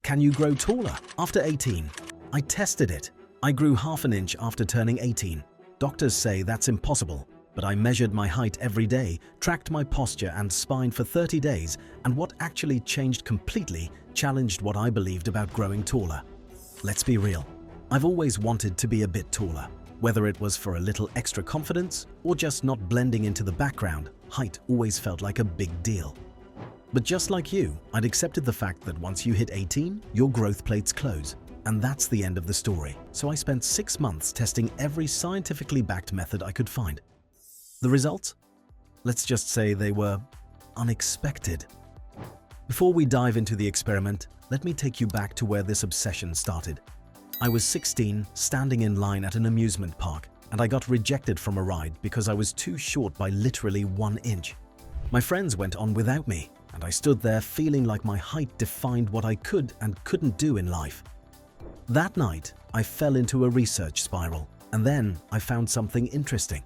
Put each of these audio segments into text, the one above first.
Can you grow taller after 18? I tested it. I grew half an inch after turning 18. Doctors say that's impossible, but I measured my height every day, tracked my posture and spine for 30 days, and what actually changed completely challenged what I believed about growing taller. Let's be real. I've always wanted to be a bit taller. Whether it was for a little extra confidence or just not blending into the background, height always felt like a big deal. But just like you, I'd accepted the fact that once you hit 18, your growth plates close. And that's the end of the story. So I spent 6 months testing every scientifically backed method I could find. The results? Let's just say they were unexpected. Before we dive into the experiment, let me take you back to where this obsession started. I was 16, standing in line at an amusement park, and I got rejected from a ride because I was too short by literally 1 inch. My friends went on without me, and I stood there feeling like my height defined what I could and couldn't do in life. That night, I fell into a research spiral, and then I found something interesting.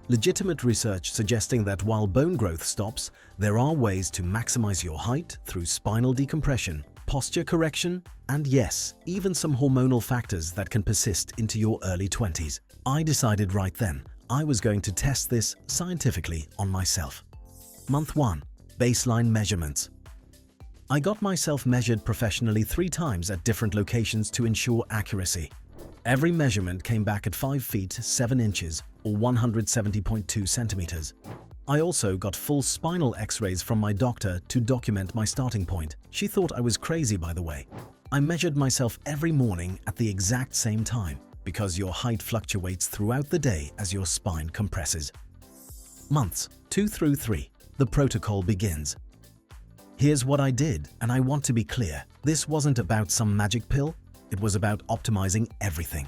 Legitimate research suggesting that while bone growth stops, there are ways to maximize your height through spinal decompression, posture correction, and yes, even some hormonal factors that can persist into your early 20s. I decided right then I was going to test this scientifically on myself. Month 1. Baseline measurements. I got myself measured professionally 3 times at different locations to ensure accuracy. Every measurement came back at 5 feet 7 inches or 170.2 centimeters. I also got full spinal x-rays from my doctor to document my starting point. She thought I was crazy, by the way. I measured myself every morning at the exact same time because your height fluctuates throughout the day as your spine compresses. Months 2 through 3. The protocol begins. Here's what I did, and I want to be clear. This wasn't about some magic pill. It was about optimizing everything.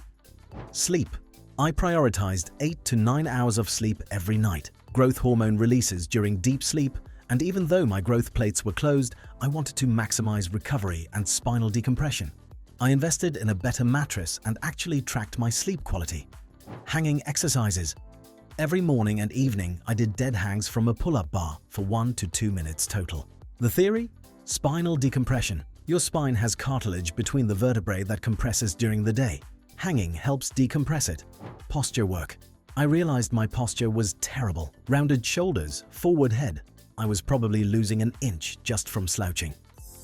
Sleep. I prioritized 8 to 9 hours of sleep every night, growth hormone releases during deep sleep, and even though my growth plates were closed, I wanted to maximize recovery and spinal decompression. I invested in a better mattress and actually tracked my sleep quality. Hanging exercises. Every morning and evening, I did dead hangs from a pull-up bar for 1 to 2 minutes total. The theory? Spinal decompression. Your spine has cartilage between the vertebrae that compresses during the day. Hanging helps decompress it. Posture work. I realized my posture was terrible. Rounded shoulders, forward head. I was probably losing an inch just from slouching.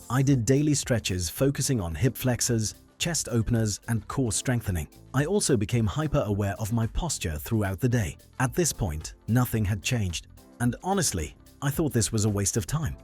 I did daily stretches focusing on hip flexors, chest openers, and core strengthening. I also became hyper-aware of my posture throughout the day. At this point, nothing had changed. And honestly, I thought this was a waste of time.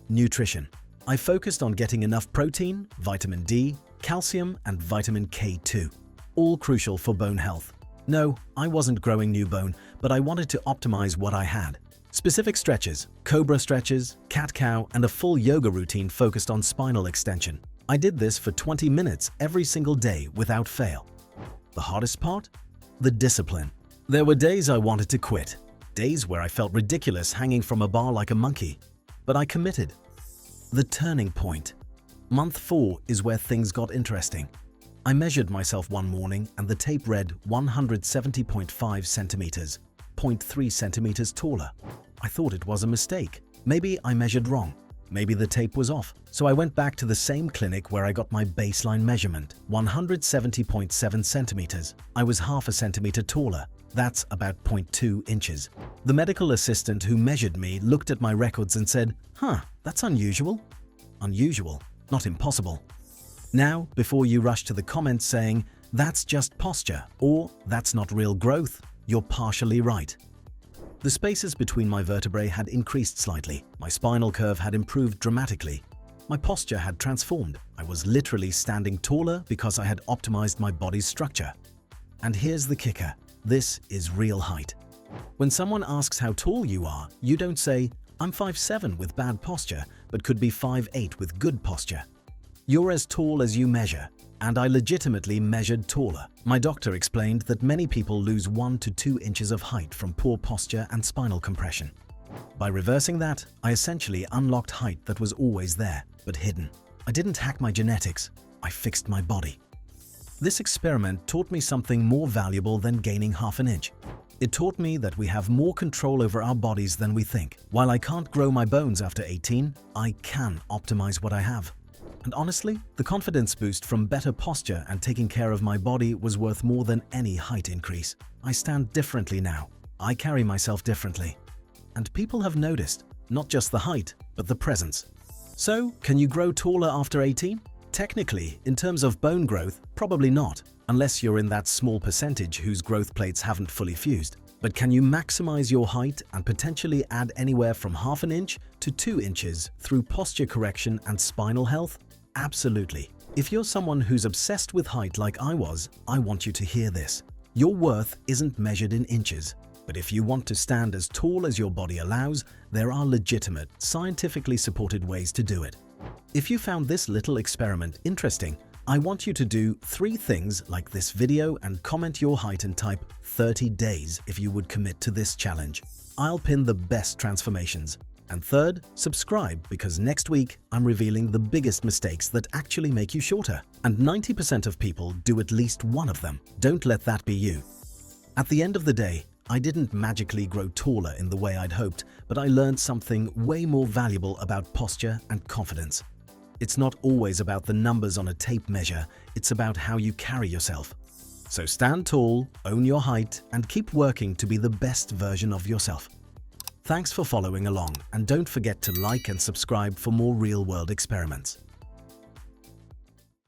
Nutrition. I focused on getting enough protein, vitamin D, calcium, and vitamin K2, all crucial for bone health. No, I wasn't growing new bone, but I wanted to optimize what I had. Specific stretches, cobra stretches, cat-cow, and a full yoga routine focused on spinal extension. I did this for 20 minutes every single day without fail. The hardest part? The discipline. There were days I wanted to quit, days where I felt ridiculous hanging from a bar like a monkey, but I committed. The turning point. Month 4 is where things got interesting. I measured myself one morning and the tape read 170.5 centimeters, 0.3 centimeters taller. I thought it was a mistake. Maybe I measured wrong. Maybe the tape was off. So I went back to the same clinic where I got my baseline measurement, 170.7 centimeters. I was half a centimeter taller. That's about 0.2 inches. The medical assistant who measured me looked at my records and said, that's unusual. Unusual, not impossible. Now, before you rush to the comments saying, that's just posture, or that's not real growth, you're partially right. The spaces between my vertebrae had increased slightly. My spinal curve had improved dramatically. My posture had transformed. I was literally standing taller because I had optimized my body's structure. And here's the kicker. This is real height. When someone asks how tall you are, you don't say, I'm 5'7" with bad posture, but could be 5'8" with good posture. You're as tall as you measure, and I legitimately measured taller. My doctor explained that many people lose 1 to 2 inches of height from poor posture and spinal compression. By reversing that, I essentially unlocked height that was always there, but hidden. I didn't hack my genetics, I fixed my body. This experiment taught me something more valuable than gaining half an inch. It taught me that we have more control over our bodies than we think. While I can't grow my bones after 18, I can optimize what I have. And honestly, the confidence boost from better posture and taking care of my body was worth more than any height increase. I stand differently now. I carry myself differently. And people have noticed, not just the height, but the presence. So, can you grow taller after 18? Technically, in terms of bone growth, probably not, unless you're in that small percentage whose growth plates haven't fully fused. But can you maximize your height and potentially add anywhere from half an inch to 2 inches through posture correction and spinal health? Absolutely. If you're someone who's obsessed with height like I was, I want you to hear this. Your worth isn't measured in inches. But if you want to stand as tall as your body allows, there are legitimate, scientifically supported ways to do it. If you found this little experiment interesting, I want you to do 3 things like this video and comment your height and type 30 days if you would commit to this challenge. I'll pin the best transformations. And third, subscribe because next week I'm revealing the biggest mistakes that actually make you shorter. And 90% of people do at least one of them. Don't let that be you. At the end of the day, I didn't magically grow taller in the way I'd hoped, but I learned something way more valuable about posture and confidence. It's not always about the numbers on a tape measure, it's about how you carry yourself. So stand tall, own your height, and keep working to be the best version of yourself. Thanks for following along, and don't forget to like and subscribe for more real-world experiments.